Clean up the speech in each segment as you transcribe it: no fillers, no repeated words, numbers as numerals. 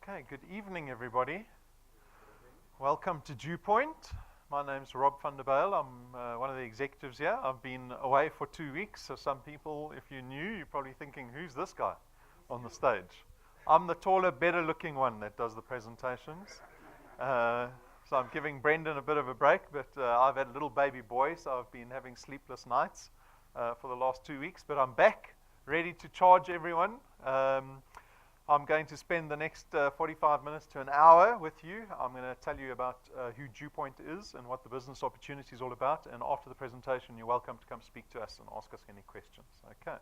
Okay, good evening, everybody. Welcome to DuePoint. My name's Rob van der Bijl. I'm one of the executives here. I've been away for 2 weeks, so some people, if you're new, you're probably thinking, who's this guy on the stage? I'm the taller, better-looking one that does the presentations. So I'm giving Brendan a bit of a break, but I've had a little baby boy, so I've been having sleepless nights for the last 2 weeks, but I'm back, ready to charge everyone. I'm going to spend the next 45 minutes to an hour with you. I'm going to tell you about who DuePoint is and what the business opportunity is all about. And after the presentation, you're welcome to come speak to us and ask us any questions. Okay,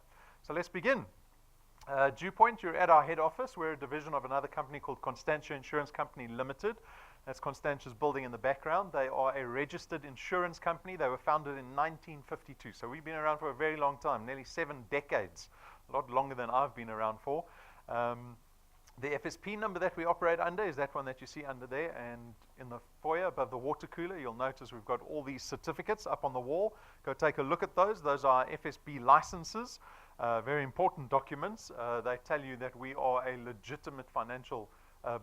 so let's begin. DuePoint, you're at our head office. We're a division of another company called Constantia Insurance Company Limited. That's Constantia's building in the background. They are a registered insurance company. They were founded in 1952. So we've been around for a very long time, nearly 7 decades, a lot longer than I've been around for. The FSP number that we operate under is that one that you see under there, and in the foyer above the water cooler, you'll notice we've got all these certificates up on the wall. Go take a look at those. Those are FSP licenses, very important documents. They tell you that we are a legitimate financial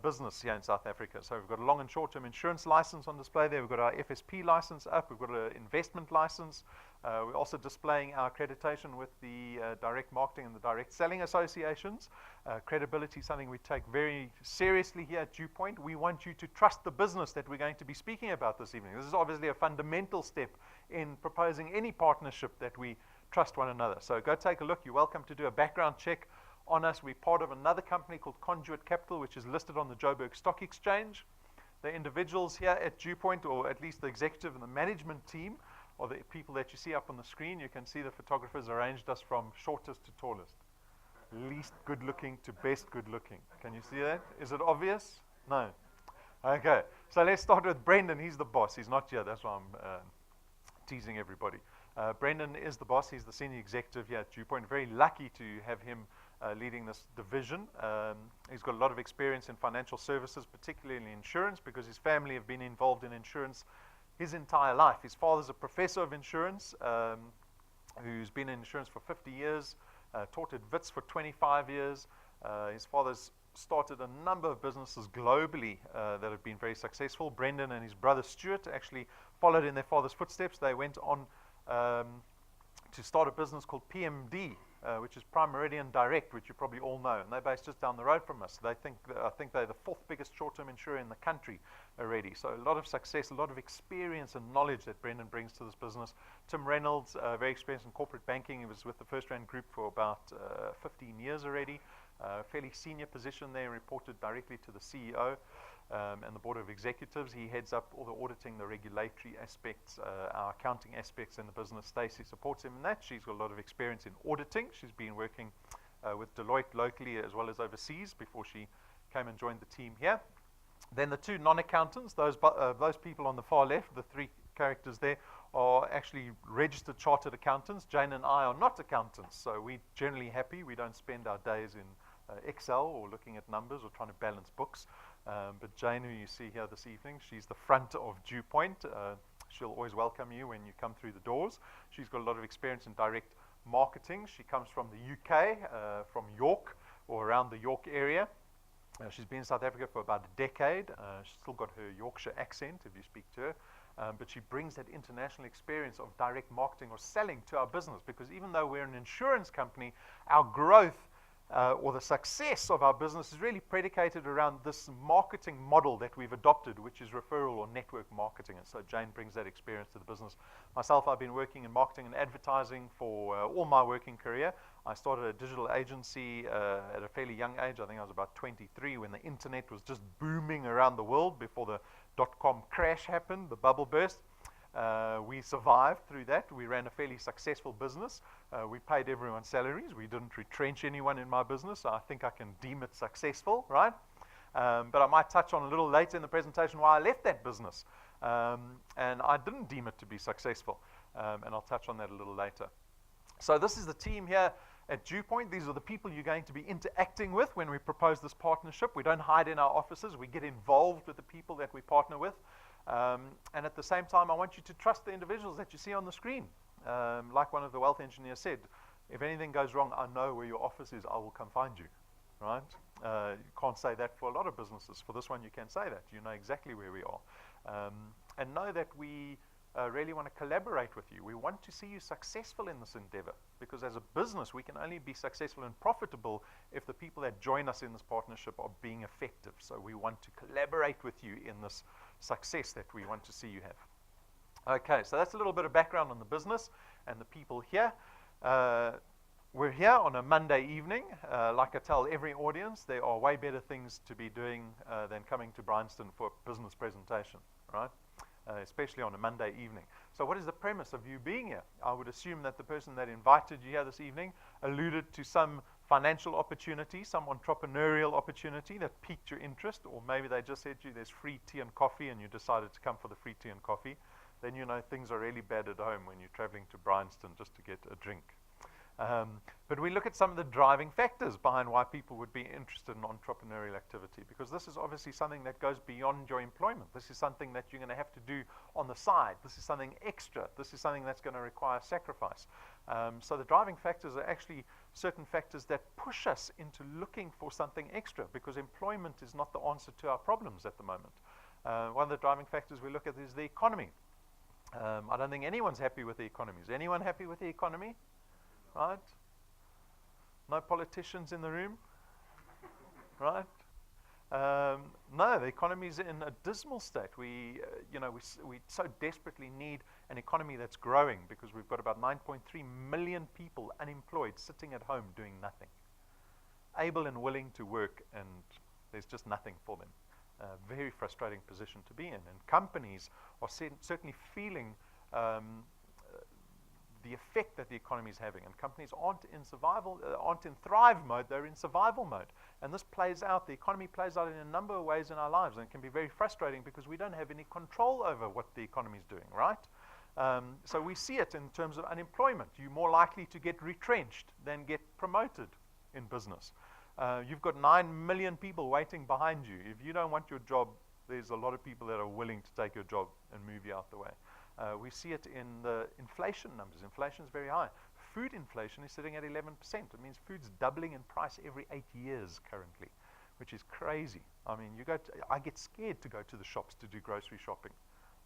business here in South Africa. So we've got a long and short-term insurance license on display there. We've got our FSP license up. We've got an investment license. We're also displaying our accreditation with the direct marketing and the direct selling associations. Credibility is something we take very seriously here at DuePoint. We want you to trust the business that we're going to be speaking about this evening. This is obviously a fundamental step in proposing any partnership that we trust one another. So go take a look. You're welcome to do a background check on us. We're part of another company called Conduit Capital, which is listed on the Joburg Stock Exchange. The individuals here at DuePoint, or at least the executive and the management team, or the people that you see up on the screen. You can see the photographers arranged us from shortest to tallest, least good looking to best good looking. Can you see that? Is it obvious? No. Okay, so let's start with Brendan. He's the boss. He's not here. That's why I'm teasing everybody. Brendan is the boss. He's the senior executive here at DuePoint. Very lucky to have him leading this division. He's got a lot of experience in financial services, particularly in insurance, because his family have been involved in insurance his entire life. His father's a professor of insurance who's been in insurance for 50 years, taught at Wits for 25 years. His father's started a number of businesses globally that have been very successful. Brendan and his brother Stuart actually followed in their father's footsteps. They went on to start a business called PMD, which is Prime Meridian Direct, which you probably all know, and they're based just down the road from us. I think they're the 4th biggest short-term insurer in the country already. So a lot of success, a lot of experience and knowledge that Brendan brings to this business. Tim Reynolds, very experienced in corporate banking. He was with the First Rand Group for about 15 years already. Fairly senior position there, reported directly to the CEO and the board of executives. He heads up all the auditing, the regulatory aspects, our accounting aspects in the business. Stacey supports him in that. She's got a lot of experience in auditing. She's been working with Deloitte locally as well as overseas before she came and joined the team here. Then the 2 non-accountants, those people on the far left, the 3 characters there, are actually registered chartered accountants. Jane and I are not accountants, so we're generally happy. We don't spend our days in Excel or looking at numbers or trying to balance books. But Jane, who you see here this evening, she's the front of DuePoint. She'll always welcome you when you come through the doors. She's got a lot of experience in direct marketing. She comes from the UK, from York or around the York area. She's been in South Africa for about a decade. She's still got her Yorkshire accent if you speak to her. But she brings that international experience of direct marketing or selling to our business, because even though we're an insurance company, our growth or the success of our business is really predicated around this marketing model that we've adopted, which is referral or network marketing. And so Jane brings that experience to the business. Myself, I've been working in marketing and advertising for all my working career. I started a digital agency at a fairly young age. I think I was about 23 when the internet was just booming around the world before the .com crash happened, the bubble burst. We survived through that. We ran a fairly successful business. We paid everyone's salaries. We didn't retrench anyone in my business, so I think I can deem it successful, right? But I might touch on a little later in the presentation why I left that business. And I didn't deem it to be successful. And I'll touch on that a little later. So this is the team here at DuePoint. These are the people you're going to be interacting with when we propose this partnership. We don't hide in our offices. We get involved with the people that we partner with. And at the same time, I want you to trust the individuals that you see on the screen. Like one of the wealth engineers said, if anything goes wrong, I know where your office is. I will come find you. right? You can't say that for a lot of businesses. For this one, you can say that. You know exactly where we are. And know that we really want to collaborate with you. We want to see you successful in this endeavor, because as a business, we can only be successful and profitable if the people that join us in this partnership are being effective. So we want to collaborate with you in this success that we want to see you have. Okay, so that's a little bit of background on the business and the people here. We're here on a Monday evening. Like I tell every audience, there are way better things to be doing than coming to Bryanston for a business presentation, right? Especially on a Monday evening. So what is the premise of you being here? I would assume that the person that invited you here this evening alluded to some financial opportunity, some entrepreneurial opportunity that piqued your interest, or maybe they just said to you there's free tea and coffee and you decided to come for the free tea and coffee. Then you know things are really bad at home when you're traveling to Bryanston just to get a drink. But we look at some of the driving factors behind why people would be interested in entrepreneurial activity, because this is obviously something that goes beyond your employment. This is something that you're going to have to do on the side. This is something extra. This is something that's going to require sacrifice. So the driving factors are actually certain factors that push us into looking for something extra, because employment is not the answer to our problems at the moment. One of the driving factors we look at is the economy. I don't think anyone's happy with the economy. Is anyone happy with the economy? Right? No politicians in the room? Right? No, the economy is in a dismal state. We so desperately need an economy that's growing, because we've got about 9.3 million people unemployed, sitting at home doing nothing, able and willing to work, and there's just nothing for them. A very frustrating position to be in. And companies are certainly feeling the effect that the economy is having, and companies aren't in thrive mode, they're in survival mode. And this plays out, the economy plays out in a number of ways in our lives, and it can be very frustrating because we don't have any control over what the economy is doing, right? So we see it in terms of unemployment. You're more likely to get retrenched than get promoted in business. You've got 9 million people waiting behind you. If you don't want your job, there's a lot of people that are willing to take your job and move you out the way. We see it in the inflation numbers. Inflation is very high. Food inflation is sitting at 11%. It means food's doubling in price every 8 years currently, which is crazy. I mean, I get scared to go to the shops to do grocery shopping.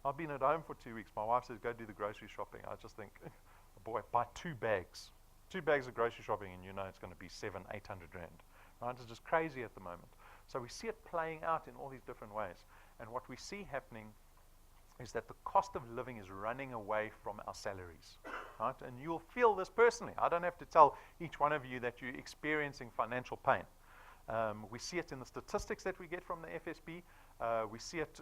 I've been at home for 2 weeks. My wife says, go do the grocery shopping. I just think, boy, buy 2 bags. 2 bags of grocery shopping, and you know it's going to be 700-800 rand. Right? It's just crazy at the moment. So we see it playing out in all these different ways. And what we see happening is that the cost of living is running away from our salaries, right? And you'll feel this personally. I don't have to tell each one of you that you're experiencing financial pain. We see it in the statistics that we get from the FSB. We see it,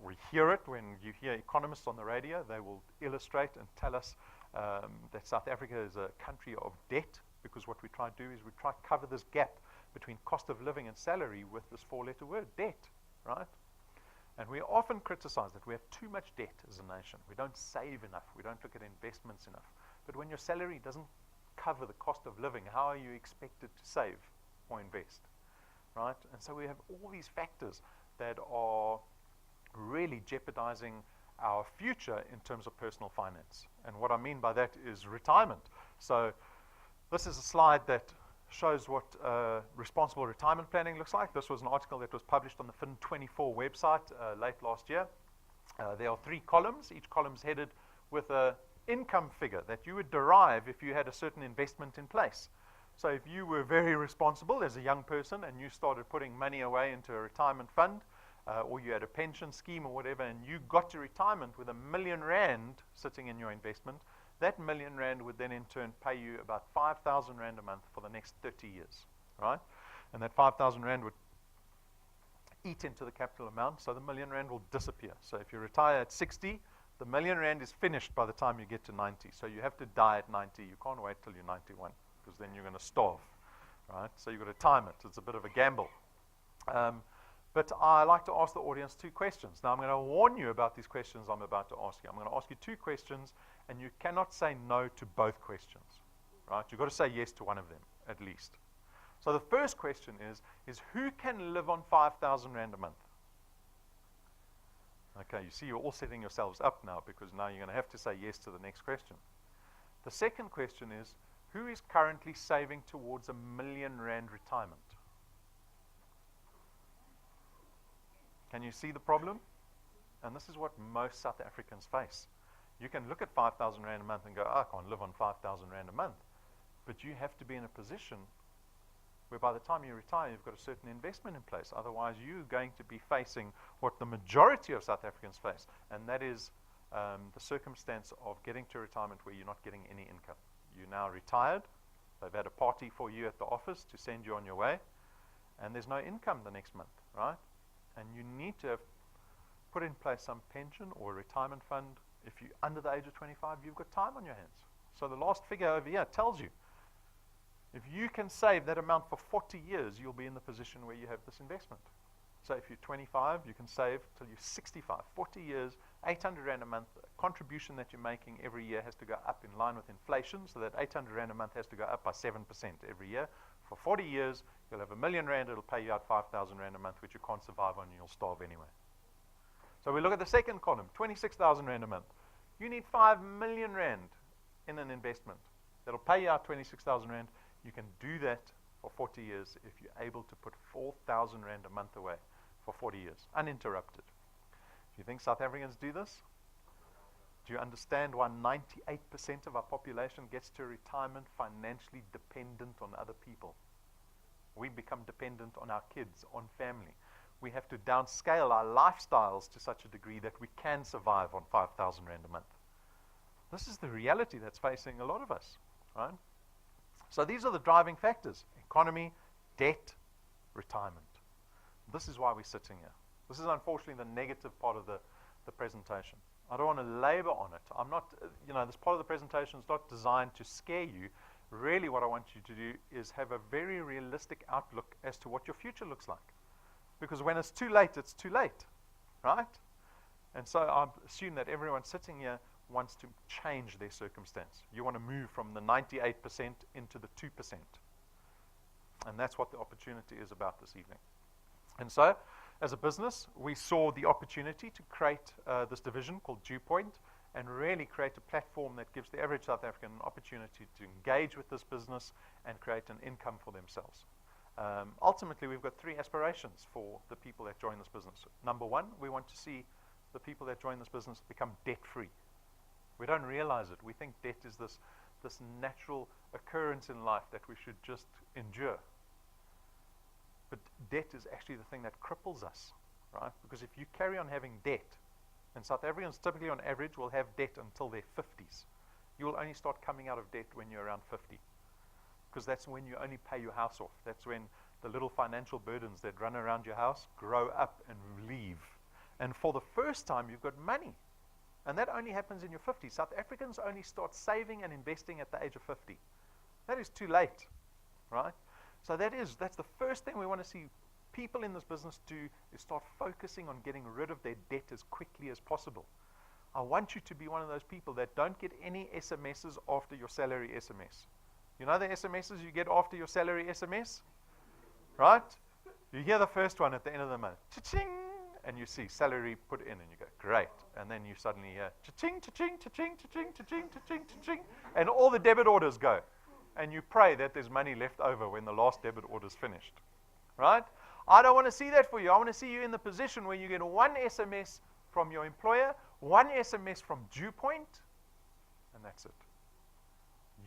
we hear it when you hear economists on the radio. They will illustrate and tell us that South Africa is a country of debt, because what we try to do is we try to cover this gap between cost of living and salary with this 4-letter word, debt, right? And we often criticize that we have too much debt as a nation. We don't save enough. We don't look at investments enough. But when your salary doesn't cover the cost of living, how are you expected to save or invest, right? And so we have all these factors that are really jeopardizing our future in terms of personal finance. And what I mean by that is retirement. So this is a slide that shows what responsible retirement planning looks like. This was an article that was published on the Fin24 website late last year. There are 3 columns. Each column is headed with an income figure that you would derive if you had a certain investment in place. So if you were very responsible as a young person and you started putting money away into a retirement fund, or you had a pension scheme or whatever, and you got to retirement with R1 million sitting in your investment, that R1 million would then in turn pay you about 5,000 rand a month for the next 30 years, right? And that 5,000 rand would eat into the capital amount, so the R1 million will disappear. So if you retire at 60, the R1 million is finished by the time you get to 90. So you have to die at 90. You can't wait till you're 91, because then you're going to starve, right? So you've got to time it. It's a bit of a gamble. But I like to ask the audience 2 questions. Now I'm going to warn you about these questions I'm about to ask you. I'm going to ask you 2 questions, and you cannot say no to both questions, right? You've got to say yes to one of them, at least. So the first question is who can live on 5,000 rand a month? Okay, you see you're all setting yourselves up now, because now you're going to have to say yes to the next question. The second question is, who is currently saving towards R1 million retirement? Can you see the problem? And this is what most South Africans face. You can look at 5,000 Rand a month and go, I can't live on 5,000 Rand a month. But you have to be in a position where by the time you retire, you've got a certain investment in place. Otherwise, you're going to be facing what the majority of South Africans face, and that is the circumstance of getting to retirement where you're not getting any income. You're now retired. They've had a party for you at the office to send you on your way, and there's no income the next month, right? And you need to have put in place some pension or retirement fund. If you're under the age of 25, you've got time on your hands. So the last figure over here tells you, if you can save that amount for 40 years, you'll be in the position where you have this investment. So if you're 25, you can save till you're 65. 40 years, 800 Rand a month. Contribution that you're making every year has to go up in line with inflation, so that 800 Rand a month has to go up by 7% every year. For 40 years, you'll have R1,000,000. It'll pay you out 5,000 Rand a month, which you can't survive on, and you'll starve anyway. So we look at the second column, 26,000 Rand a month. You need 5 million Rand in an investment. That'll pay you out 26,000 Rand. You can do that for 40 years if you're able to put 4,000 Rand a month away for 40 years, uninterrupted. Do you think South Africans do this? Do you understand why 98% of our population gets to retirement financially dependent on other people? We become dependent on our kids, on family. We have to downscale our lifestyles to such a degree that we can survive on 5,000 Rand a month. This is the reality that's facing a lot of us, right? So these are the driving factors: economy, debt, retirement. This is why we're sitting here. This is unfortunately the negative part of the presentation. I don't want to labor on it. I'm not, this part of the presentation is not designed to scare you. Really what I want you to do is have a very realistic outlook as to what your future looks like. Because when it's too late, right? And so I assume that everyone sitting here wants to change their circumstance. You want to move from the 98% into the 2%. And that's what the opportunity is about this evening. And so, as a business, we saw the opportunity to create this division called DuePoint and really create a platform that gives the average South African an opportunity to engage with this business and create an income for themselves. Ultimately, we've got 3 aspirations for the people that join this business. Number 1, we want to see the people that join this business become debt-free. We don't realize it. We think debt is this natural occurrence in life that we should just endure. But debt is actually the thing that cripples us, right? Because if you carry on having debt, and South Africans typically on average will have debt until their 50s. You will only start coming out of debt when you're around 50. Because that's when you only pay your house off. That's when the little financial burdens that run around your house grow up and leave. And for the first time, you've got money. And that only happens in your 50s. South Africans only start saving and investing at the age of 50. That is too late, right? So that's the first thing we want to see people in this business do, is start focusing on getting rid of their debt as quickly as possible. I want you to be one of those people that don't get any SMSs after your salary SMS. You know the SMSs you get after your salary SMS? Right? You hear the first one at the end of the month. Cha-ching! And you see salary put in, and you go, great. And then you suddenly hear cha-ching, cha-ching, cha-ching, cha-ching, cha-ching, cha-ching, cha-ching, and all the debit orders go. And you pray that there's money left over when the last debit order's finished. Right? I don't want to see that for you. I want to see you in the position where you get 1 SMS from your employer, 1 SMS from DuePoint, and that's it.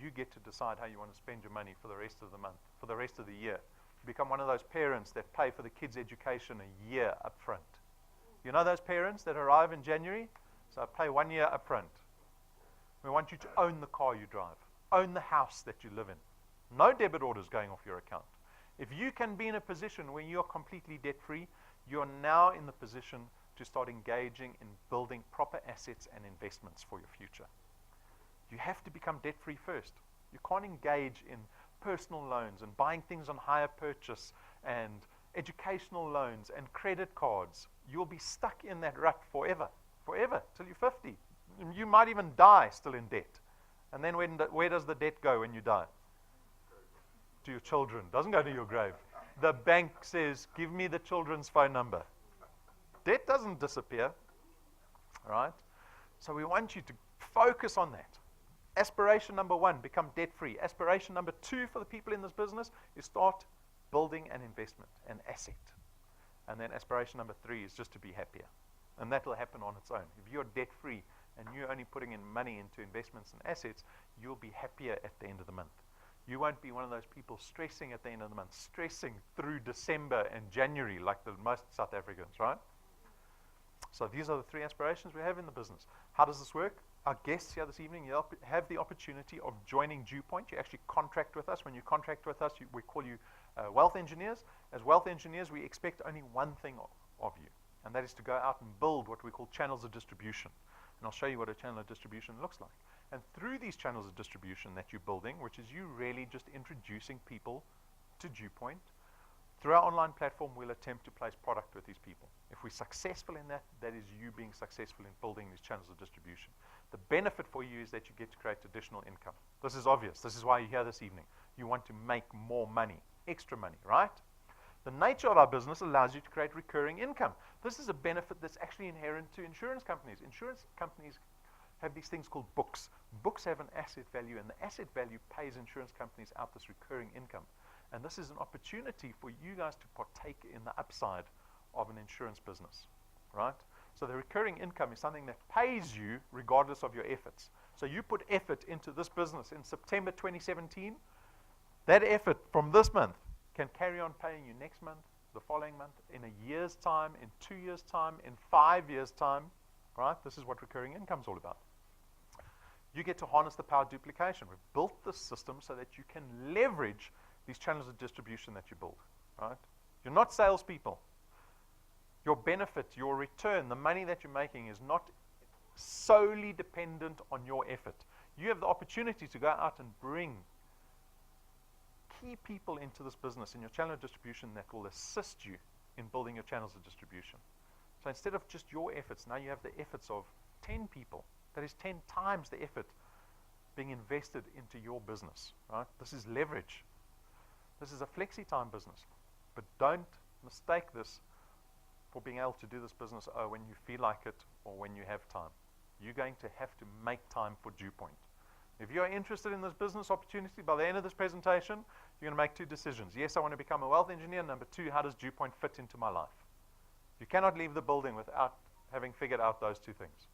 You get to decide how you want to spend your money for the rest of the month, for the rest of the year. Become one of those parents that pay for the kids' education a year up front. You know those parents that arrive in January? So pay 1 year up front. We want you to own the car you drive. Own the house that you live in. No debit orders going off your account. If you can be in a position where you're completely debt-free, you're now in the position to start engaging in building proper assets and investments for your future. You have to become debt-free first. You can't engage in personal loans and buying things on hire purchase and educational loans and credit cards. You'll be stuck in that rut forever, till you're 50. You might even die still in debt. And then where does the debt go when you die? To your children. Doesn't go to your grave. The bank says, give me the children's phone number. Debt doesn't disappear. All right? So we want you to focus on that. Aspiration number 1, become debt-free. Aspiration number 2 for the people in this business is start building an investment, an asset. And then aspiration number 3 is just to be happier. And that will happen on its own. If you're debt-free and you're only putting in money into investments and assets, you'll be happier at the end of the month. You won't be one of those people stressing at the end of the month, stressing through December and January like the most South Africans, right? So these are the 3 aspirations we have in the business. How does this work? Our guests here this evening, you have the opportunity of joining DuePoint. You actually contract with us. When you contract with us, we call you wealth engineers. As wealth engineers, we expect only one thing of you, and that is to go out and build what we call channels of distribution. And I'll show you what a channel of distribution looks like. And through these channels of distribution that you're building, which is you really just introducing people to DuePoint, through our online platform, we'll attempt to place product with these people. If we're successful in that, that is you being successful in building these channels of distribution. The benefit for you is that you get to create additional income. This is obvious. This is why you're here this evening. You want to make more money, extra money, right? The nature of our business allows you to create recurring income. This is a benefit that's actually inherent to insurance companies. Insurance companies have these things called books. Books have an asset value, and the asset value pays insurance companies out this recurring income. And this is an opportunity for you guys to partake in the upside of an insurance business, right? So the recurring income is something that pays you regardless of your efforts. So you put effort into this business in September 2017, that effort from this month can carry on paying you next month, the following month, in a year's time, in 2 years' time, in 5 years' time, right? This is what recurring income is all about. You get to harness the power of duplication. We've built this system so that you can leverage these channels of distribution that you build, right? You're not salespeople. Your benefit, your return, the money that you're making is not solely dependent on your effort. You have the opportunity to go out and bring key people into this business in your channel of distribution that will assist you in building your channels of distribution. So instead of just your efforts, now you have the efforts of 10 people. That is 10 times the effort being invested into your business, right? This is leverage. This is a flexi-time business. But don't mistake this for being able to do this business when you feel like it or when you have time. You're going to have to make time for DuePoint. If you are interested in this business opportunity, by the end of this presentation, you're going to make 2 decisions. Yes, I want to become a wealth engineer. Number 2, how does DuePoint fit into my life? You cannot leave the building without having figured out those 2 things.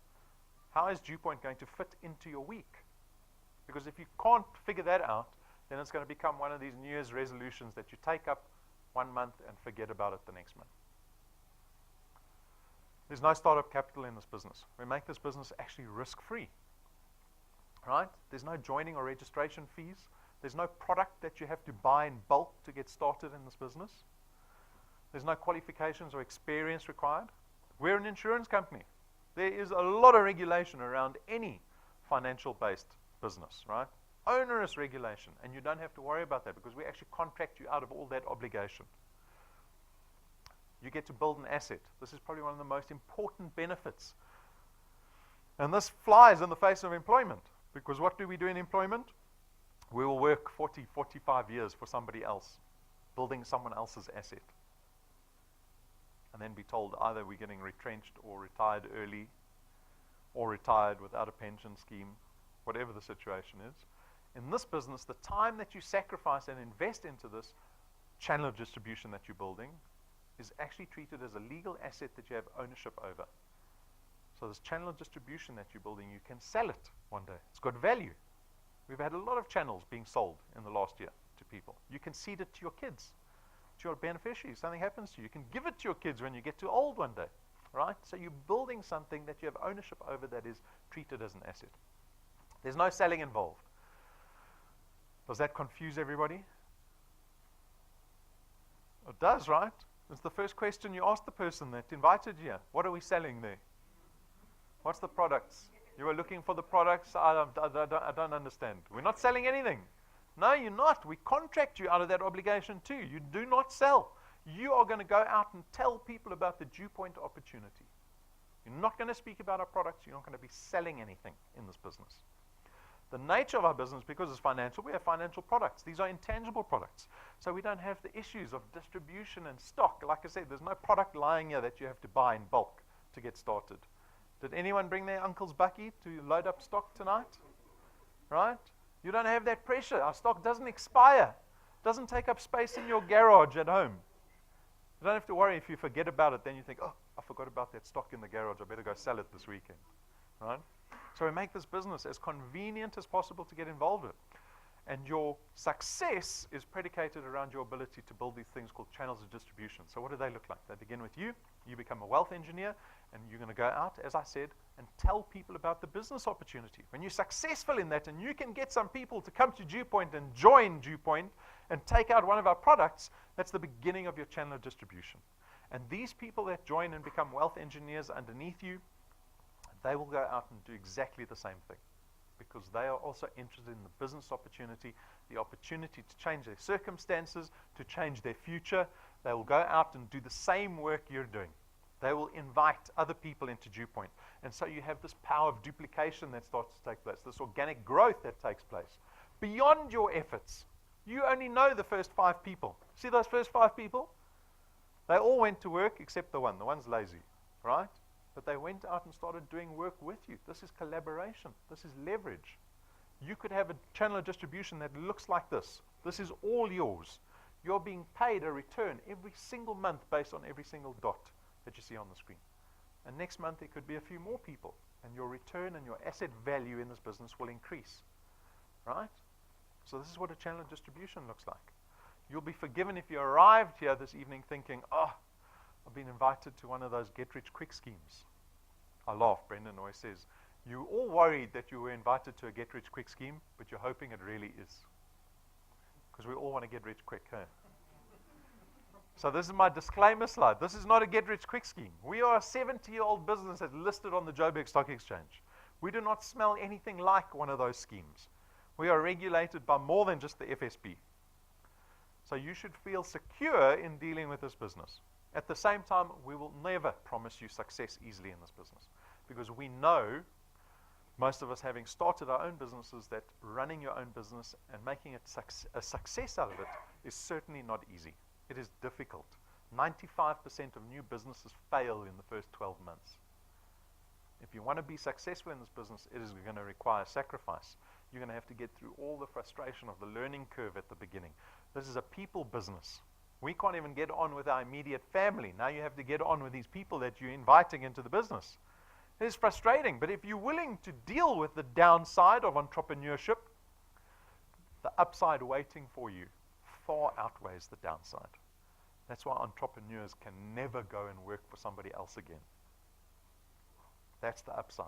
How is DuePoint going to fit into your week? Because if you can't figure that out, then it's going to become one of these New Year's resolutions that you take up 1 month and forget about it the next month. There's no startup capital in this business. We make this business actually risk-free, right? There's no joining or registration fees. There's no product that you have to buy in bulk to get started in this business. There's no qualifications or experience required. We're an insurance company. There is a lot of regulation around any financial-based business, right? Onerous regulation, and you don't have to worry about that because we actually contract you out of all that obligation. You get to build an asset. This is probably one of the most important benefits. And this flies in the face of employment, because what do we do in employment? We will work 40, 45 years for somebody else, building someone else's asset, and then be told either we're getting retrenched or retired early or retired without a pension scheme, whatever the situation is. In this business, the time that you sacrifice and invest into this channel of distribution that you're building is actually treated as a legal asset that you have ownership over. So this channel of distribution that you're building, you can sell it one day. It's got value. We've had a lot of channels being sold in the last year to people. You can seed it to your kids, to your beneficiaries. Something happens to you. You can give it to your kids when you get too old one day, right? So you're building something that you have ownership over that is treated as an asset. There's no selling involved. Does that confuse everybody? It does, right? It's the first question you ask the person that invited you. What are we selling there? What's the products? You were looking for the products? I don't understand. We're not selling anything. No, you're not. We contract you out of that obligation too. You do not sell. You are going to go out and tell people about the DuePoint opportunity. You're not going to speak about our products. You're not going to be selling anything in this business. The nature of our business, because it's financial, we have financial products. These are intangible products. So we don't have the issues of distribution and stock. Like I said, there's no product lying here that you have to buy in bulk to get started. Did anyone bring their uncle's bucky to load up stock tonight? Right? You don't have that pressure. Our stock doesn't expire. Doesn't take up space in your garage at home. You don't have to worry if you forget about it, then you think, oh, I forgot about that stock in the garage, I better go sell it this weekend, right? So we make this business as convenient as possible to get involved with. And your success is predicated around your ability to build these things called channels of distribution. So what do they look like? They begin with you. You become a wealth engineer, and you're going to go out, as I said, and tell people about the business opportunity. When you're successful in that, and you can get some people to come to DuePoint and join DuePoint and take out one of our products, that's the beginning of your channel of distribution. And these people that join and become wealth engineers underneath you, they will go out and do exactly the same thing, because they are also interested in the business opportunity, the opportunity to change their circumstances, to change their future. They will go out and do the same work you're doing. They will invite other people into DuePoint. And so you have this power of duplication that starts to take place, this organic growth that takes place. Beyond your efforts, you only know the first 5 people. See those first 5 people? They all went to work except the one. The one's lazy, right? But they went out and started doing work with you. This is collaboration. This is leverage. You could have a channel of distribution that looks like this. This is all yours. You're being paid a return every single month based on every single dot that you see on the screen. And next month it could be a few more people. And your return and your asset value in this business will increase. Right? So this is what a channel of distribution looks like. You'll be forgiven if you arrived here this evening thinking, oh, I've been invited to one of those get-rich-quick schemes. I laugh. Brendan always says, you're all worried that you were invited to a get-rich-quick scheme, but you're hoping it really is. Because we all want to get rich quick, huh? So this is my disclaimer slide. This is not a get-rich-quick scheme. We are a 70-year-old business that's listed on the Joburg Stock Exchange. We do not smell anything like one of those schemes. We are regulated by more than just the FSB. So you should feel secure in dealing with this business. At the same time, we will never promise you success easily in this business, because we know, most of us having started our own businesses, that running your own business and making it a success out of it is certainly not easy. It is difficult. 95% of new businesses fail in the first 12 months. If you want to be successful in this business, it is going to require sacrifice. You're going to have to get through all the frustration of the learning curve at the beginning. This is a people business. We can't even get on with our immediate family. Now you have to get on with these people that you're inviting into the business. It is frustrating, but if you're willing to deal with the downside of entrepreneurship, the upside waiting for you far outweighs the downside. That's why entrepreneurs can never go and work for somebody else again. That's the upside,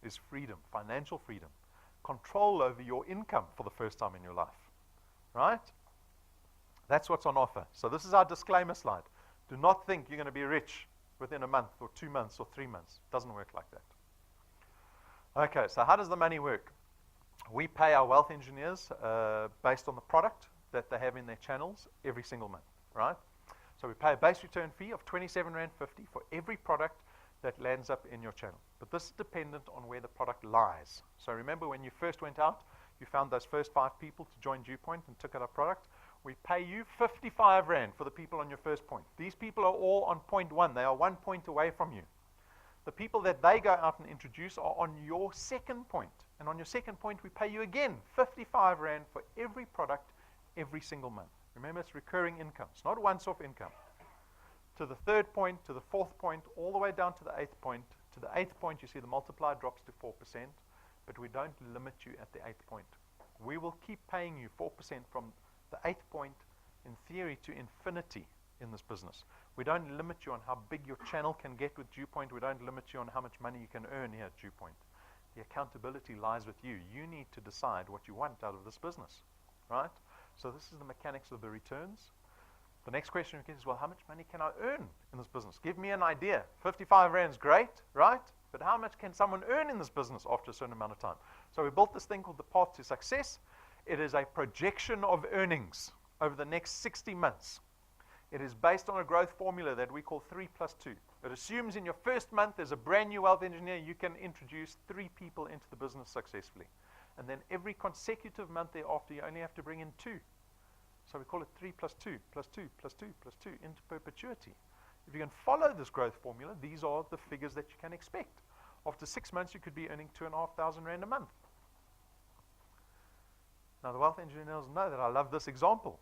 is freedom, financial freedom, control over your income for the first time in your life, right? That's what's on offer. So this is our disclaimer slide. Do not think you're going to be rich within a month or 2 months or 3 months. It doesn't work like that. Okay, so how does the money work? We pay our wealth engineers based on the product that they have in their channels every single month, right? So we pay a base return fee of 27 Rand 50 for every product that lands up in your channel. But this is dependent on where the product lies. So remember, when you first went out, you found those first 5 people to join DuePoint and took out our product. We pay you 55 Rand for the people on your first point. These people are all on point 1. They are 1 point away from you. The people that they go out and introduce are on your second point. And on your second point, we pay you again 55 Rand for every product every single month. Remember, it's recurring income. It's not once-off income. To the 3rd point, to the 4th point, all the way down to the 8th point. To the 8th point, you see the multiplier drops to 4%, but we don't limit you at the 8th point. We will keep paying you 4% from the 8th point, in theory, to infinity in this business. We don't limit you on how big your channel can get with DuePoint. We don't limit you on how much money you can earn here at DuePoint. The accountability lies with you. You need to decide what you want out of this business, right? So this is the mechanics of the returns. The next question we get is, well, how much money can I earn in this business? Give me an idea. 55 Rand is great, right? But how much can someone earn in this business after a certain amount of time? So we built this thing called the Path to Success. It is a projection of earnings over the next 60 months. It is based on a growth formula that we call 3 + 2. It assumes in your first month as a brand new wealth engineer, you can introduce 3 people into the business successfully. And then every consecutive month thereafter, you only have to bring in 2. So we call it 3 + 2, + 2, + 2, + 2 into perpetuity. If you can follow this growth formula, these are the figures that you can expect. After 6 months, you could be earning 2,500 Rand a month. Now, the wealth engineers know that I love this example,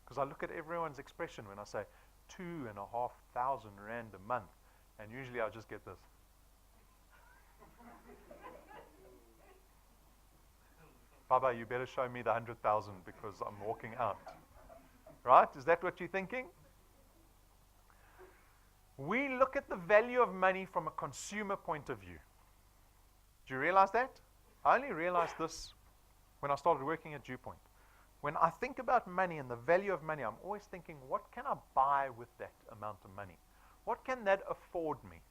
because I look at everyone's expression when I say 2,500 rand a month. And usually I just get this. Baba, you better show me the 100,000 because I'm walking out. Right? Is that what you're thinking? We look at the value of money from a consumer point of view. Do you realize that? I only realized this when I started working at DuePoint. When I think about money and the value of money, I'm always thinking, what can I buy with that amount of money? What can that afford me?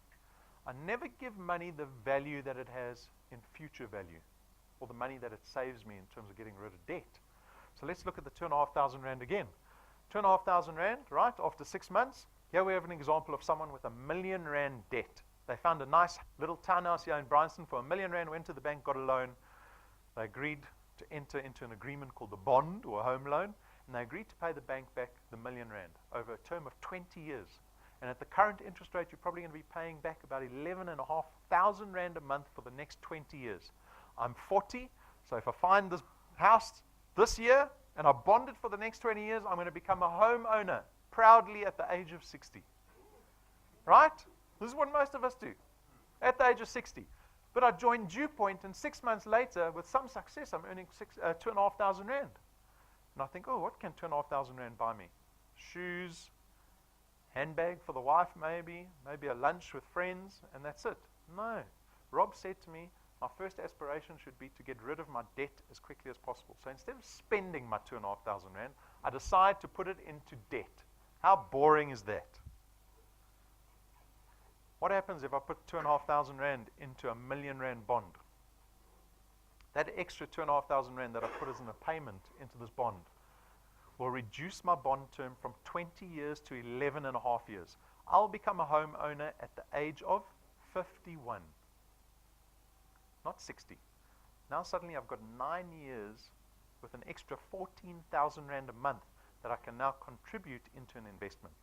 I never give money the value that it has in future value, or the money that it saves me in terms of getting rid of debt. So let's look at the 2,500 rand again. 2,500 rand, right, after 6 months. Here we have an example of someone with 1 million rand debt. They found a nice little townhouse here in Bryanston for 1 million rand, went to the bank, got a loan. They agreed to enter into an agreement called the bond or a home loan, and they agreed to pay the bank back the 1 million rand over a term of 20 years. And at the current interest rate, you're probably going to be paying back about 11,500 rand a month for the next 20 years. I'm 40, so if I find this house this year and I bond it for the next 20 years, I'm going to become a homeowner proudly at the age of 60. Right? This is what most of us do at the age of 60. But I joined DuePoint, and 6 months later, with some success, I'm earning 2,500 rand. And I think, oh, what can 2,500 rand buy me? Shoes, handbag for the wife maybe a lunch with friends, and that's it. No. Rob said to me, my first aspiration should be to get rid of my debt as quickly as possible. So instead of spending my 2,500 rand, I decide to put it into debt. How boring is that? What happens if I put 2,500 rand into a 1 million rand bond? That extra 2,500 rand that I put as a payment into this bond will reduce my bond term from 20 years to 11 and a half years. I'll become a homeowner at the age of 51, not 60. Now suddenly I've got 9 years with an extra 14,000 rand a month that I can now contribute into an investment.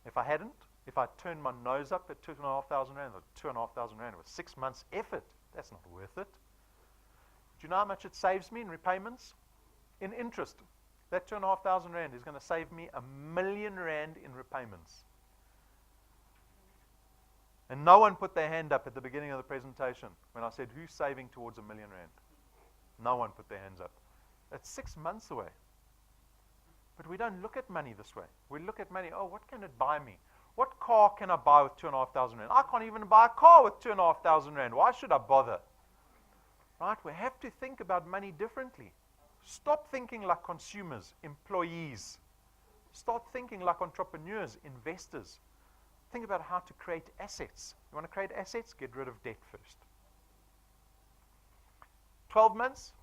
If I hadn't, if I turned my nose up at 2,500 rand or 2,500 rand with 6 months effort, that's not worth it. Do you know how much it saves me in repayments? In interest. That 2,500 rand is going to save me 1 million rand in repayments. And no one put their hand up at the beginning of the presentation when I said, who's saving towards 1 million rand? No one put their hands up. That's 6 months away. But we don't look at money this way. We look at money, oh, what can it buy me? What car can I buy with 2,500 rand? I can't even buy a car with 2,500 rand. Why should I bother? Right? We have to think about money differently. Stop thinking like consumers, employees. Start thinking like entrepreneurs, investors. Think about how to create assets. You want to create assets? Get rid of debt first. 12 months,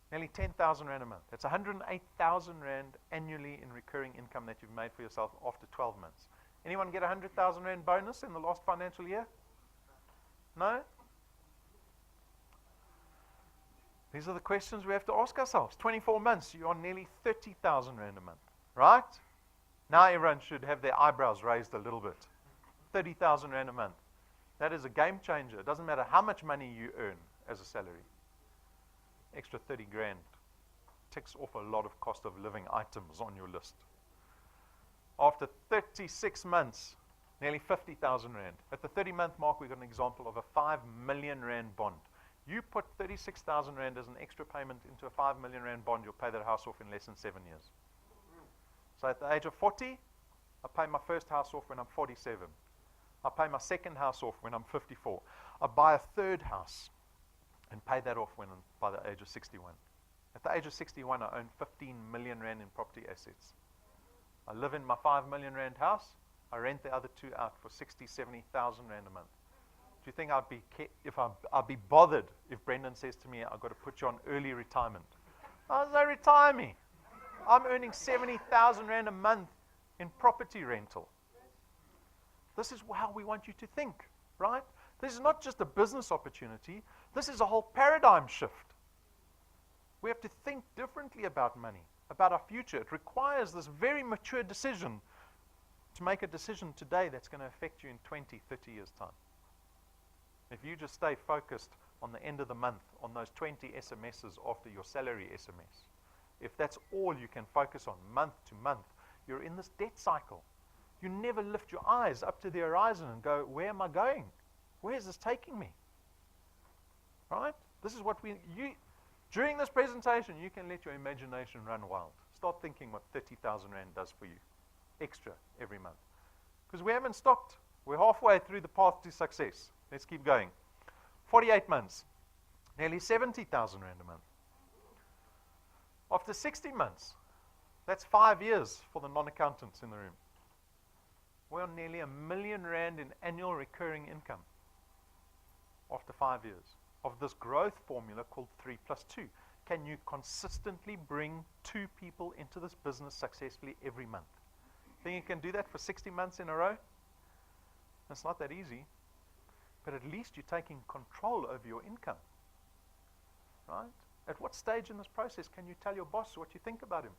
nearly 10,000 rand a month. That's 108,000 rand annually in recurring income that you've made for yourself after 12 months. Anyone get 100,000 rand bonus in the last financial year? No? These are the questions we have to ask ourselves. 24 months, you're on nearly 30,000 rand a month, right? Now everyone should have their eyebrows raised a little bit. 30,000 rand a month. That is a game changer. It doesn't matter how much money you earn as a salary. Extra 30 grand ticks off a lot of cost of living items on your list. After 36 months, nearly 50,000 rand. At the 30-month mark, we've got an example of a 5 million rand bond. You put 36,000 rand as an extra payment into a 5 million rand bond, you'll pay that house off in less than 7 years. So at the age of 40, I pay my first house off when I'm 47. I pay my second house off when I'm 54. I buy a third house and pay that off when I'm by the age of 61. At the age of 61, I own 15 million rand in property assets. I live in my 5 million rand house. I rent the other 2 out for 60, 70,000 rand a month. Do you think I'd be bothered if Brendan says to me, I've got to put you on early retirement? How does they retire me? I'm earning 70,000 rand a month in property rental. This is how we want you to think, right? This is not just a business opportunity. This is a whole paradigm shift. We have to think differently about money, about our future. It requires this very mature decision to make a decision today that's going to affect you in 20, 30 years' time. If you just stay focused on the end of the month, on those 20 SMSs after your salary SMS, if that's all you can focus on month to month, you're in this debt cycle. You never lift your eyes up to the horizon and go, where am I going? Where is this taking me? Right? This is what during this presentation, you can let your imagination run wild. Start thinking what 30,000 Rand does for you, extra every month. Because we haven't stopped. We're halfway through the path to success. Let's keep going. 48 months, nearly 70,000 Rand a month. After 60 months, that's 5 years for the non-accountants in the room. We're on nearly R1 million in annual recurring income after 5 years of this growth formula called 3+2. Can you consistently bring 2 people into this business successfully every month? Think you can do that for 60 months in a row? It's not that easy, but at least you're taking control over your income, right? At what stage in this process can you tell your boss what you think about him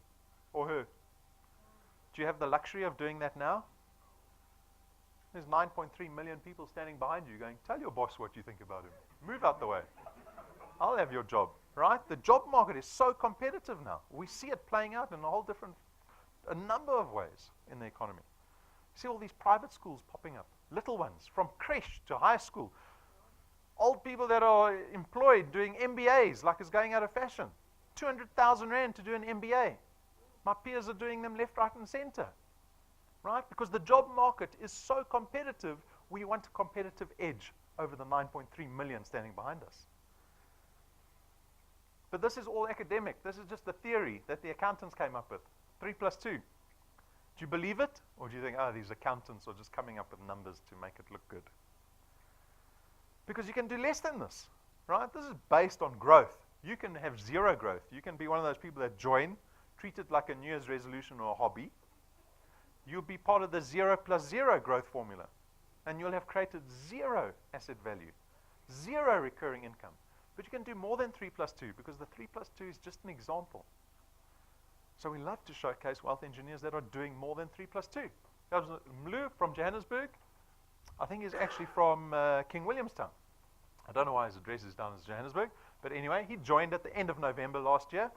or her? Do you have the luxury of doing that now? There's 9.3 million people standing behind you going, tell your boss what you think about him. Move out the way. I'll have your job, right? The job market is so competitive now. We see it playing out in a number of ways in the economy. You see all these private schools popping up, little ones, from creche to high school. Old people that are employed doing MBAs like it's going out of fashion. 200,000 Rand to do an MBA. My peers are doing them left, right, and center. Right? Because the job market is so competitive, we want a competitive edge over the 9.3 million standing behind us. But this is all academic. This is just the theory that the accountants came up with. 3+2. Do you believe it? Or do you think, oh, these accountants are just coming up with numbers to make it look good? Because you can do less than this, right? This is based on growth. You can have zero growth. You can be one of those people that join, treat it like a New Year's resolution or a hobby. You'll be part of the 0+0 growth formula. And you'll have created 0 asset value, 0 recurring income. But you can do more than 3+2 because the 3+2 is just an example. So we love to showcase wealth engineers that are doing more than 3+2. That was Mlu from Johannesburg. I think he's actually from King Williamstown. I don't know why his address is down as Johannesburg. But anyway, he joined at the end of November last year.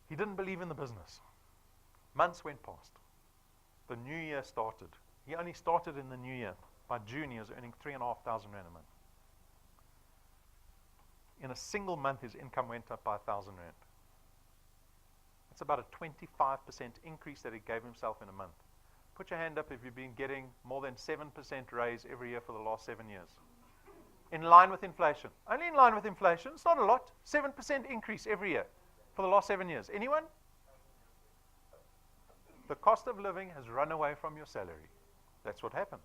He didn't believe in the business. Months went past. The new year started. He only started in the new year. By June, he was earning 3,500 Rand a month. In a single month, his income went up by 1,000 Rand. That's about a 25% increase that he gave himself in a month. Put your hand up if you've been getting more than 7% raise every year for the last 7 years. In line with inflation. Only in line with inflation. It's not a lot. 7% increase every year for the last 7 years. Anyone? The cost of living has run away from your salary. That's what happened.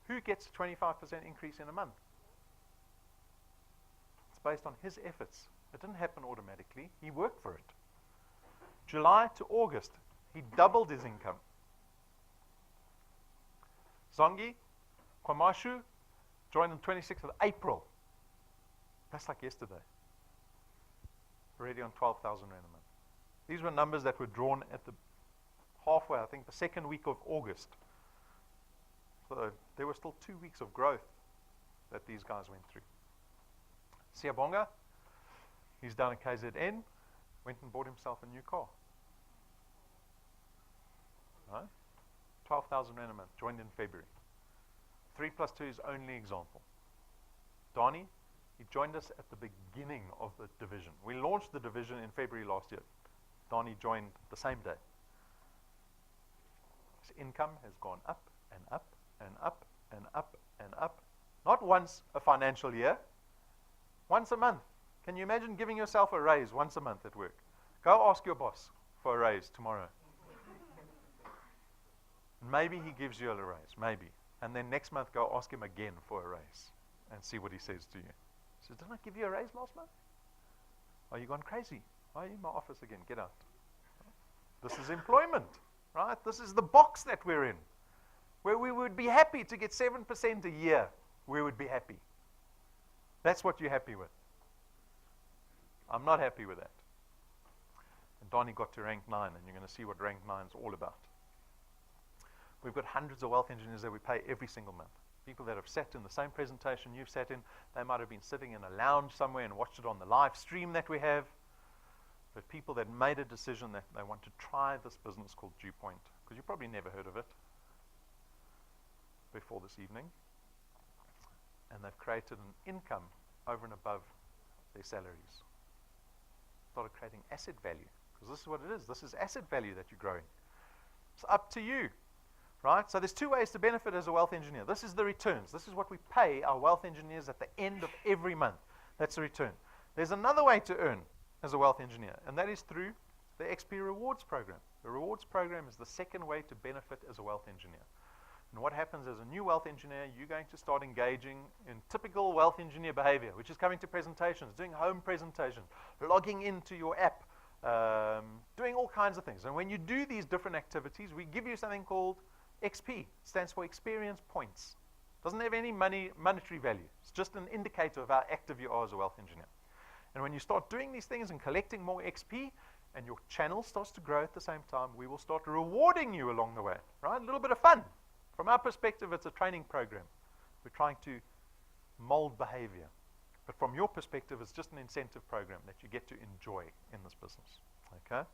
Who gets a 25% increase in a month? It's based on his efforts. It didn't happen automatically. He worked for it. July to August, he doubled his income. Zongi Kwamashu joined on 26th of April. That's like yesterday. Already on 12,000 Rand a month. These were numbers that were drawn at the halfway, I think the second week of August. So there were still 2 weeks of growth that these guys went through. Siyabonga, he's down at KZN, went and bought himself a new car. Right? 12,000 Rand a month, joined in February. 3+2 is only example. Donnie, he joined us at the beginning of the division. We launched the division in February last year. Donnie joined the same day. His income has gone up and up and up and up and up. Not once a financial year, once a month. Can you imagine giving yourself a raise once a month at work? Go ask your boss for a raise tomorrow. Maybe he gives you a raise, maybe. And then next month go ask him again for a raise and see what he says to you. He says, didn't I give you a raise last month? Are you gone crazy? Why are you in my office again? Get out. This is employment, right? This is the box that we're in, where we would be happy to get 7% a year. We would be happy. That's what you're happy with. I'm not happy with that. And Donnie got to rank 9, and you're going to see what rank 9 is all about. We've got hundreds of wealth engineers that we pay every single month. People that have sat in the same presentation you've sat in. They might have been sitting in a lounge somewhere and watched it on the live stream that we have. but people that made a decision that they want to try this business called DuePoint, because you probably never heard of it before this evening, and they've created an income over and above their salaries. Started creating asset value, because this is what it is. This is asset value that you're growing. It's up to you, right? So there's two ways to benefit as a wealth engineer. This is the returns. This is what we pay our wealth engineers at the end of every month. That's the return. There's another way to earn as a wealth engineer, and that is through the XP Rewards program. The rewards program is the second way to benefit as a wealth engineer. And what happens as a new wealth engineer, you're going to start engaging in typical wealth engineer behavior, which is coming to presentations, doing home presentations, logging into your app, doing all kinds of things. And when you do these different activities, we give you something called XP. It stands for experience points. It doesn't have any monetary value. It's just an indicator of how active you are as a wealth engineer. And when you start doing these things and collecting more XP, and your channel starts to grow at the same time, we will start rewarding you along the way, right? A little bit of fun. From our perspective, it's a training program. We're trying to mold behavior. But from your perspective, it's just an incentive program that you get to enjoy in this business. Okay?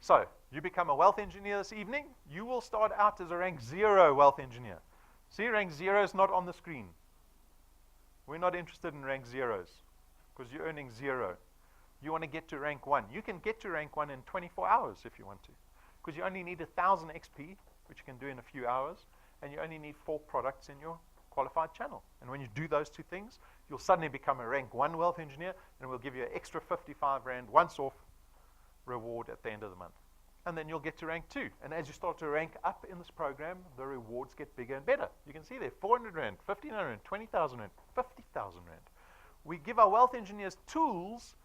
So, you become a wealth engineer this evening. You will start out as a rank 0 wealth engineer. See, rank 0 is not on the screen. We're not interested in rank 0s because you're earning 0. You want to get to rank 1. You can get to rank 1 in 24 hours if you want to, because you only need 1,000 XP, which you can do in a few hours, and you only need 4 products in your qualified channel. And when you do those two things, you'll suddenly become a rank 1 wealth engineer, and we'll give you an extra 55 Rand once-off reward at the end of the month. And then you'll get to rank 2. And as you start to rank up in this program, the rewards get bigger and better. You can see there, 400 Rand, 1,500 Rand, 20,000 Rand, 50,000 Rand. We give our wealth engineers tools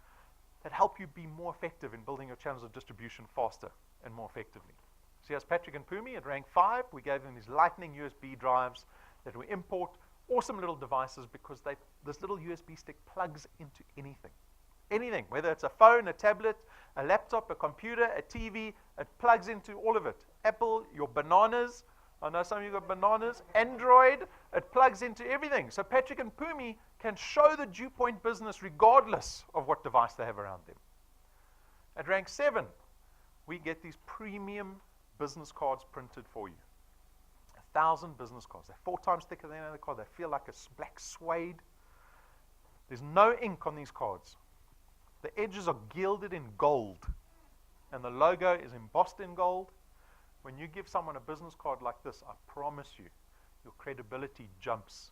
that help you be more effective in building your channels of distribution faster and more effectively. So here's Patrick and Pumi at rank 5. We gave them these lightning USB drives that we import. Awesome little devices because this little USB stick plugs into anything. Anything, whether it's a phone, a tablet, a laptop, a computer, a TV, it plugs into all of it. Apple, your bananas, I know some of you got bananas. Android, it plugs into everything. So Patrick and Pumi can show the DuePoint business regardless of what device they have around them. At rank 7, we get these premium business cards printed for you. 1,000 business cards. They're 4 times thicker than any other card. They feel like a black suede. There's no ink on these cards. The edges are gilded in gold, and the logo is embossed in gold. When you give someone a business card like this, I promise you, your credibility jumps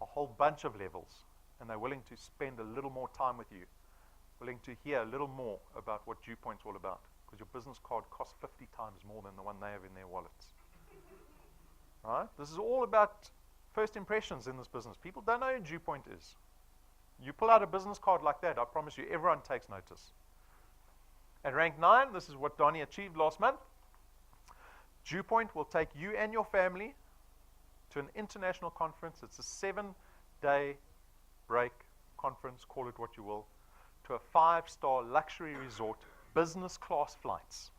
a whole bunch of levels, and they're willing to spend a little more time with you, willing to hear a little more about what DuePoint's all about, because your business card costs 50 times more than the one they have in their wallets. Right? This is all about first impressions in this business. People don't know who DuePoint is. You pull out a business card like that, I promise you, everyone takes notice. At rank 9, this is what Donnie achieved last month. DuePoint will take you and your family to an international conference. It's a 7-day break conference, call it what you will, to a 5-star luxury resort, business class flights.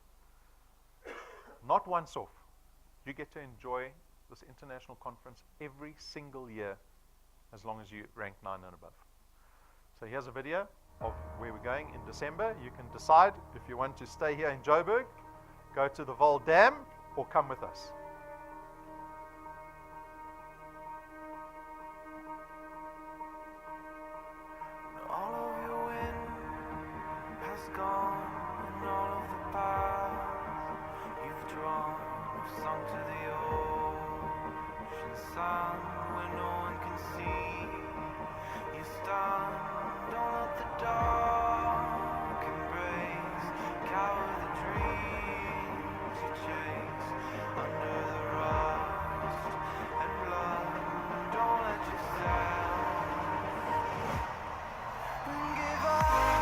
Not once off. You get to enjoy this international conference every single year as long as you rank 9 and above. So here's a video of where we're going in December. You can decide if you want to stay here in Joburg, go to the Vol Dam, or come with us. All of your wind has gone, and all of the paths you've drawn have sunk to the ocean sun where no one can see. You stand all at the dark embrace, cower the dreams you chase under the rust and blood. Don't let yourself give up.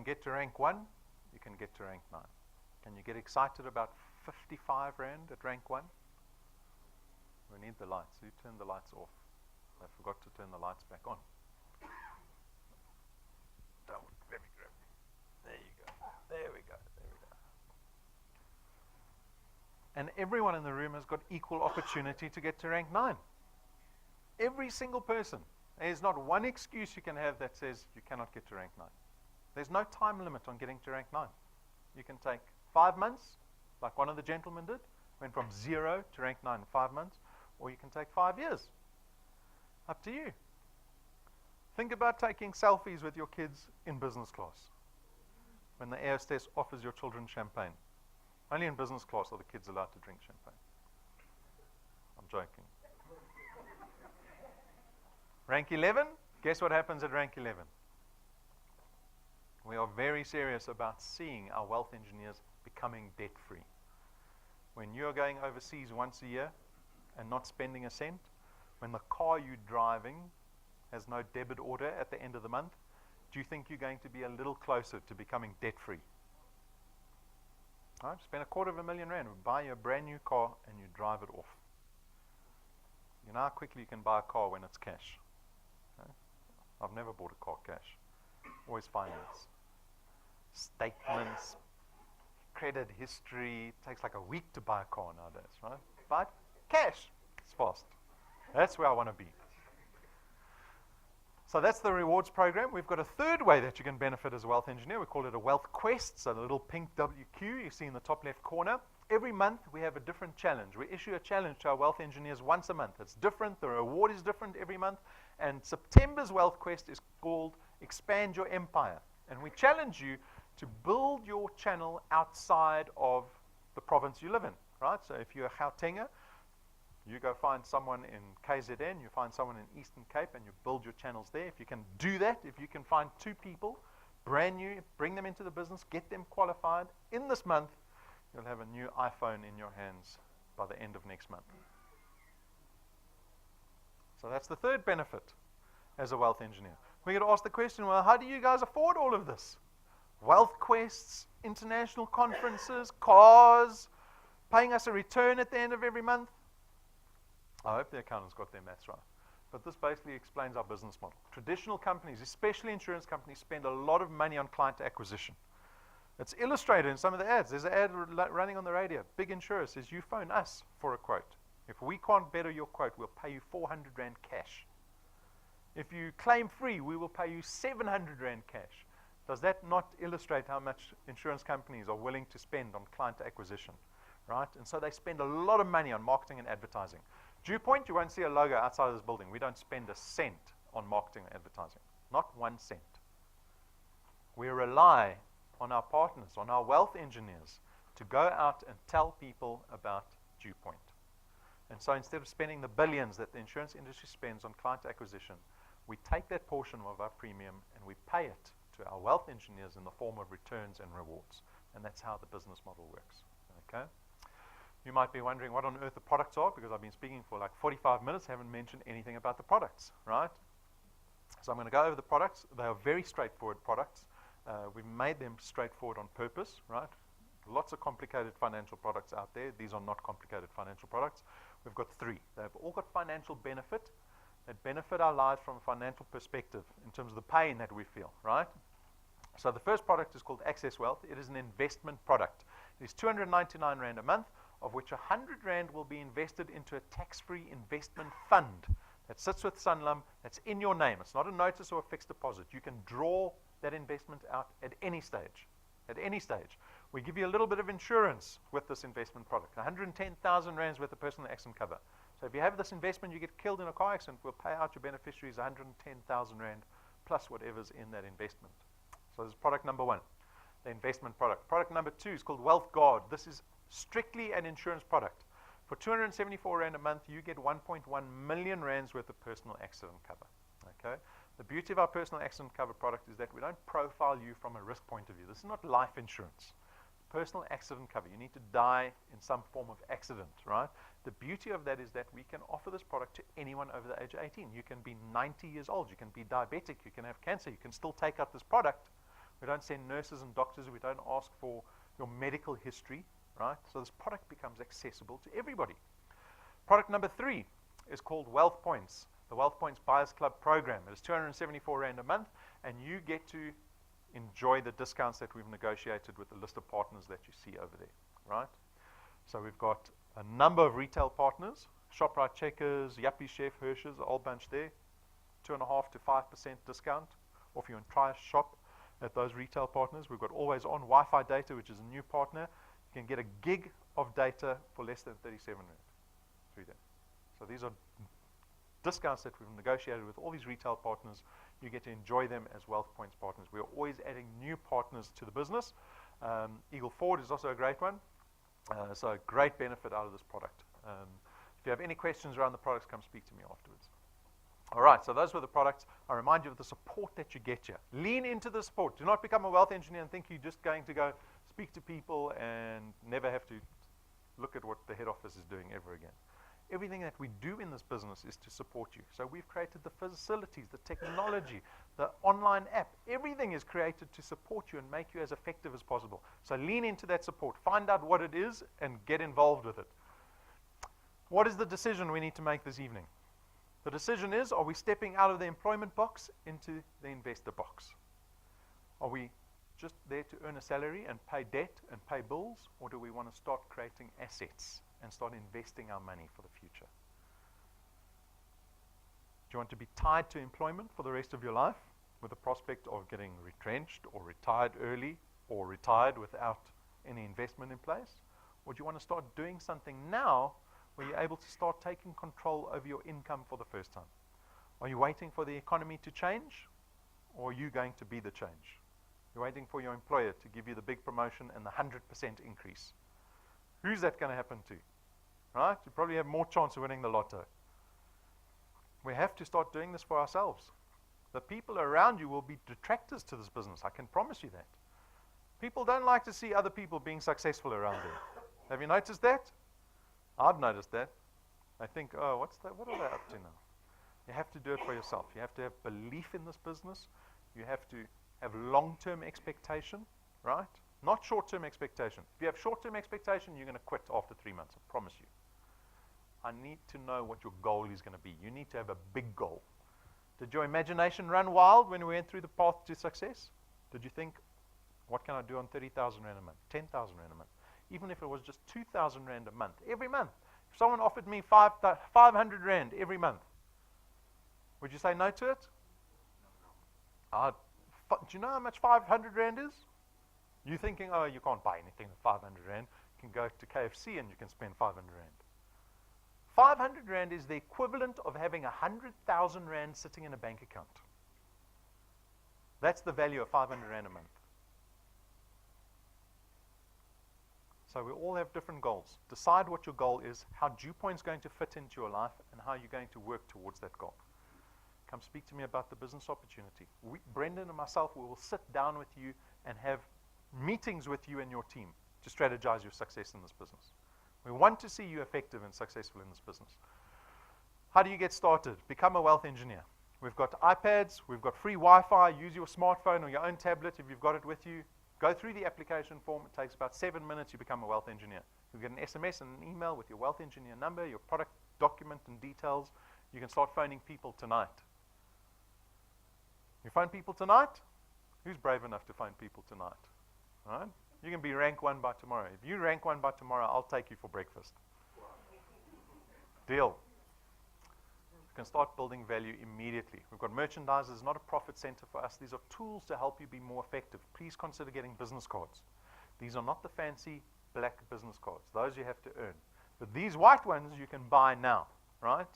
can get to rank 1, you can get to rank 9. Can you get excited about 55 Rand at rank 1? We need the lights. Who turned the lights off? I forgot to turn the lights back on. Let me grab. There you go. There we go. There we go. And everyone in the room has got equal opportunity to get to rank 9. Every single person. There's not one excuse you can have that says you cannot get to rank 9. There's no time limit on getting to rank 9. You can take 5 months, like one of the gentlemen did, went from 0 to rank 9 in 5 months, or you can take 5 years. Up to you. Think about taking selfies with your kids in business class when the air hostess offers your children champagne. Only in business class are the kids allowed to drink champagne. I'm joking. Rank 11, guess what happens at rank 11? We are very serious about seeing our wealth engineers becoming debt-free. When you're going overseas once a year and not spending a cent, when the car you're driving has no debit order at the end of the month, do you think you're going to be a little closer to becoming debt-free? Right? Spend $250,000 Rand, buy you a brand new car and you drive it off. You know how quickly you can buy a car when it's cash. Okay? I've never bought a car cash. Always finance. Statements, credit history. It takes like a week to buy a car nowadays, right? But cash, it's fast. That's where I want to be. So that's the rewards program. We've got a third way that you can benefit as a wealth engineer. We call it a wealth quest. So the little pink WQ you see in the top left corner. Every month we have a different challenge. We issue a challenge to our wealth engineers once a month. It's different. The reward is different every month. And September's wealth quest is called Expand Your Empire. And we challenge you to build your channel outside of the province you live in, right? So if you're a Gautenger, you go find someone in KZN, you find someone in Eastern Cape, and you build your channels there. If you can do that, if you can find 2 people, brand new, bring them into the business, get them qualified, in this month, you'll have a new iPhone in your hands by the end of next month. So that's the third benefit as a wealth engineer. We're going to ask the question, well, how do you guys afford all of this? Wealth quests, international conferences, cars, paying us a return at the end of every month. I hope the accountants got their maths right. But this basically explains our business model. Traditional companies, especially insurance companies, spend a lot of money on client acquisition. It's illustrated in some of the ads. There's an ad running on the radio. Big insurer says, you phone us for a quote. If we can't better your quote, we'll pay you 400 Rand cash. If you claim free, we will pay you 700 Rand cash. Does that not illustrate how much insurance companies are willing to spend on client acquisition? Right? And so they spend a lot of money on marketing and advertising. DuePoint, you won't see a logo outside of this building. We don't spend a cent on marketing and advertising. Not 1 cent. We rely on our partners, on our wealth engineers, to go out and tell people about DuePoint. And so instead of spending the billions that the insurance industry spends on client acquisition, we take that portion of our premium and we pay it to our wealth engineers in the form of returns and rewards. And that's how the business model works. Okay? You might be wondering what on earth the products are, because I've been speaking for like 45 minutes, haven't mentioned anything about the products, right? So I'm going to go over the products. They are very straightforward products. We've made them straightforward on purpose, right? Lots of complicated financial products out there. These are not complicated financial products. We've got 3. They've all got financial benefit that benefit our lives from a financial perspective in terms of the pain that we feel, right? So the first product is called Access Wealth. It is an investment product. It is 299 Rand a month, of which 100 Rand will be invested into a tax-free investment fund that sits with Sanlam, that's in your name. It's not a notice or a fixed deposit. You can draw that investment out at any stage. At any stage. We give you a little bit of insurance with this investment product. 110,000 Rands worth of personal accident cover. So if you have this investment, you get killed in a car accident, we'll pay out your beneficiaries 110,000 Rand plus whatever's in that investment. So this is product number 1, the investment product. Product number 2 is called Wealth Guard. This is strictly an insurance product. For 274 Rand a month, you get 1.1 million Rands worth of personal accident cover. Okay? The beauty of our personal accident cover product is that we don't profile you from a risk point of view. This is not life insurance. Personal accident cover. You need to die in some form of accident, right? The beauty of that is that we can offer this product to anyone over the age of 18. You can be 90 years old. You can be diabetic. You can have cancer. You can still take out this product We don't send nurses and doctors. We don't ask for your medical history, right? So this product becomes accessible to everybody. Product number 3 is called Wealth Points. The Wealth Points Buyers Club program. It is 274 Rand a month, and you get to enjoy the discounts that we've negotiated with the list of partners that you see over there, right? So we've got a number of retail partners, ShopRite, Checkers, Yuppie Chef, Hirsch's, a whole bunch there, 2.5 to 5% discount off your entire shop at those retail partners. We've got always on Wi-Fi data, which is a new partner. You can get a gig of data for less than 37 Rand through them. So these are discounts that we've negotiated with all these retail partners. You get to enjoy them as Wealth Points partners. We're always adding new partners to the business. Eagle Ford is also a great one. So a great benefit out of this product. If you have any questions around the products, come speak to me afterwards. All right, so those were the products. I remind you of the support that you get here. Lean into the support. Do not become a wealth engineer and think you're just going to go speak to people and never have to look at what the head office is doing ever again. Everything that we do in this business is to support you. So we've created the facilities, the technology, the online app. Everything is created to support you and make you as effective as possible. So lean into that support. Find out what it is and get involved with it. What is the decision we need to make this evening? The decision is, are we stepping out of the employment box into the investor box? Are we just there to earn a salary and pay debt and pay bills? Or do we want to start creating assets and start investing our money for the future? Do you want to be tied to employment for the rest of your life with the prospect of getting retrenched or retired early or retired without any investment in place? Or do you want to start doing something now where you're able to start taking control over your income for the first time? Are you waiting for the economy to change, or are you going to be the change? You're waiting for your employer to give you the big promotion and the 100% increase. Who's that going to happen to? Right? You probably have more chance of winning the lotto. We have to start doing this for ourselves. The people around you will be detractors to this business. I can promise you that. People don't like to see other people being successful around them. Have you noticed that? I've noticed that. I think, oh, what are they up to now? You have to do it for yourself. You have to have belief in this business. You have to have long-term expectation, right? Not short-term expectation. If you have short-term expectation, you're going to quit after 3 months, I promise you. I need to know what your goal is going to be. You need to have a big goal. Did your imagination run wild when we went through the path to success? Did you think, what can I do on 30,000 Rand a month, 10,000 Rand a month? Even if it was just 2,000 Rand a month, every month. If someone offered me 500 Rand every month, would you say no to it? Do you know how much 500 Rand is? You're thinking, oh, you can't buy anything with 500 Rand. You can go to KFC and you can spend 500 Rand. 500 Rand is the equivalent of having 100,000 Rand sitting in a bank account. That's the value of 500 Rand a month. So we all have different goals. Decide what your goal is, how DuePoint's going to fit into your life, and how you're going to work towards that goal. Come speak to me about the business opportunity. Brendan and myself, we will sit down with you and have meetings with you and your team to strategize your success in this business. We want to see you effective and successful in this business. How do you get started? Become a wealth engineer. We've got iPads, we've got free Wi-Fi. Use your smartphone or your own tablet if you've got it with you. Go through the application form. It takes about 7 minutes. You become a wealth engineer. You get an SMS and an email with your wealth engineer number, your product document and details. You can start phoning people tonight. You phone people tonight? Who's brave enough to phone people tonight? All right? You can be rank 1 by tomorrow. If you rank 1 by tomorrow, I'll take you for breakfast. Deal. You can start building value immediately. We've got merchandisers, not a profit center for us. These are tools to help you be more effective. Please consider getting business cards. These are not the fancy black business cards. Those you have to earn. But these white ones you can buy now, right?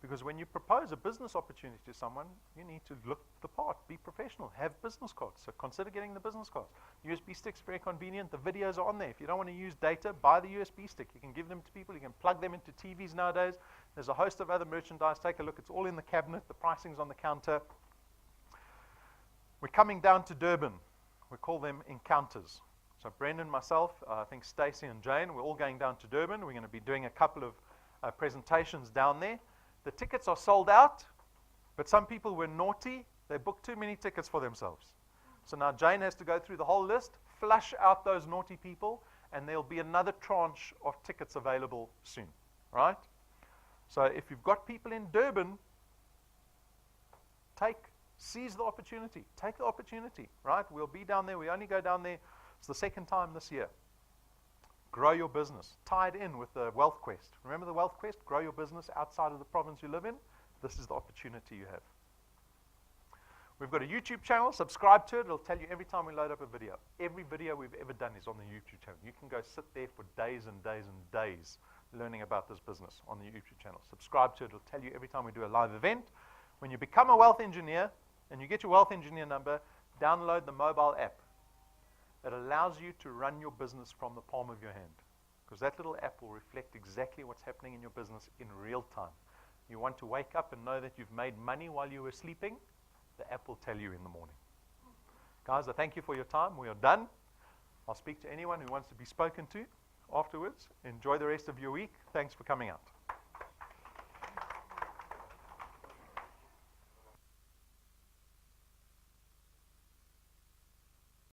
Because when you propose a business opportunity to someone, you need to look the part, be professional, have business cards. So consider getting the business cards. USB sticks, very convenient. The videos are on there. If you don't want to use data, buy the USB stick. You can give them to people. You can plug them into TVs nowadays. There's a host of other merchandise. Take a look. It's all in the cabinet. The pricing's on the counter. We're coming down to Durban. We call them encounters. So Brendan, myself, I think Stacey and Jane, we're all going down to Durban. We're going to be doing a couple of presentations down there. The tickets are sold out, but some people were naughty. They booked too many tickets for themselves. So now Jane has to go through the whole list, flush out those naughty people, and there'll be another tranche of tickets available soon, right? So if you've got people in Durban, seize the opportunity. Take the opportunity, right? We'll be down there. We only go down there. It's the second time this year. Grow your business. Tie it in with the Wealth Quest. Remember the Wealth Quest? Grow your business outside of the province you live in. This is the opportunity you have. We've got a YouTube channel. Subscribe to it. It'll tell you every time we load up a video. Every video we've ever done is on the YouTube channel. You can go sit there for days and days and days learning about this business on the YouTube channel. Subscribe to it. It'll tell you every time we do a live event. When you become a wealth engineer and you get your wealth engineer number, download the mobile app. It allows you to run your business from the palm of your hand, because that little app will reflect exactly what's happening in your business in real time. You want to wake up and know that you've made money while you were sleeping, the app will tell you in the morning. Guys, I thank you for your time. We are done. I'll speak to anyone who wants to be spoken to afterwards. Enjoy the rest of your week. Thanks for coming out.